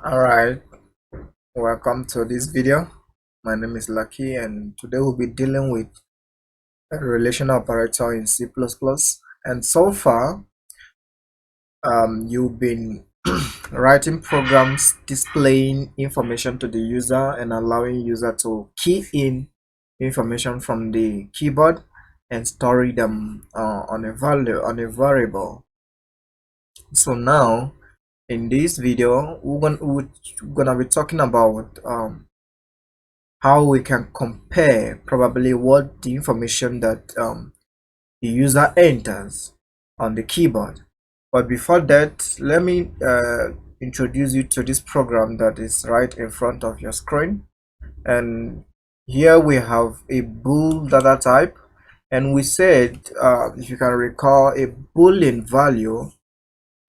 Alright, welcome to this video. My name is Lucky and today we'll be dealing with a relational operator in C++. And so far, you've been writing programs displaying information to the user and allowing user to key in information from the keyboard and store them on a variable. So now in this video we're gonna be talking about how we can compare probably what the information that the user enters on the keyboard. But before that, let me introduce you to this program that is right in front of your screen. And here we have a bool data type, and we said if you can recall, a boolean value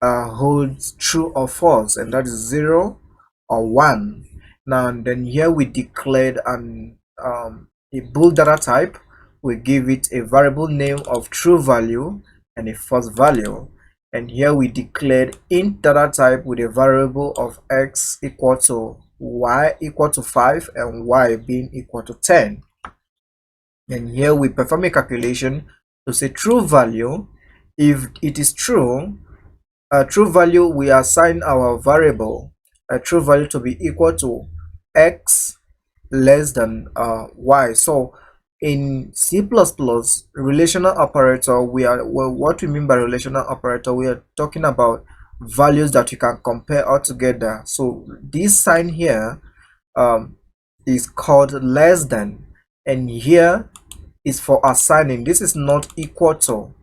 holds true or false, and that is 0 or 1. Now and then here we declared a bool data type. We give it a variable name of true value and a false value, and here we declared int data type with a variable of x equal to y equal to 5 and y being equal to 10. And here we perform a calculation to say true value. If it is true, a true value, we assign our variable a true value to be equal to x less than y. So in C++, relational operator, what we mean by relational operator, we are talking about values that you can compare all together. So this sign here is called less than, and here is for assigning. This is not equal to.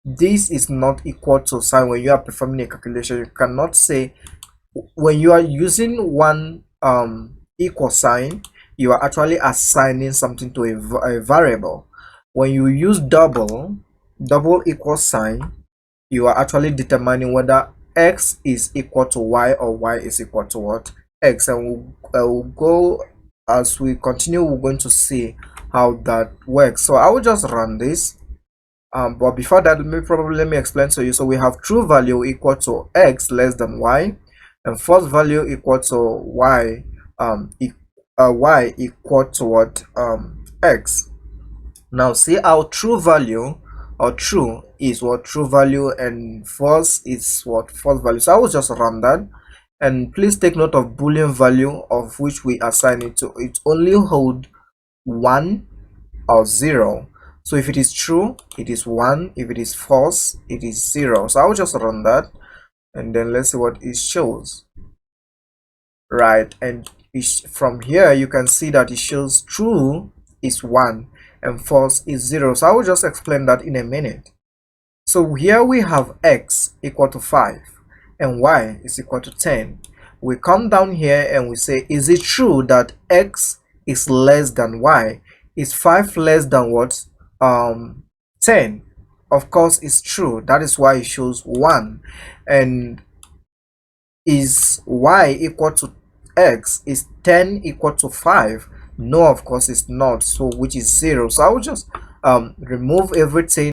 This is not equal to sign. When you are performing a calculation, you cannot say, when you are using one equal sign, you are actually assigning something to a variable. When you use double equal sign, you are actually determining whether x is equal to y or y is equal to what, x. And we'll go, as we continue, we're going to see how that works. So I will just run this. But before that, let me explain to you. So we have true value equal to x less than y, and false value equal to y, y equal to what, x. Now see how true value or true is what true value and false is what false value. So I will just run that, and please take note of boolean value of which we assign it to. It only hold 1 or 0. So if it is true, it is 1. If it is false, it is 0. So I will just run that, and then let's see what it shows. Right, and from here you can see that it shows true is 1 and false is 0. So I will just explain that in a minute. So here we have x equal to 5 and y is equal to 10. We come down here and we say, is it true that x is less than y? Is 5 less than what? 10. Of course it's true. That is why it shows 1. And is y equal to x? Is 10 equal to 5? No, of course it's not. So which is 0. So I will just remove everything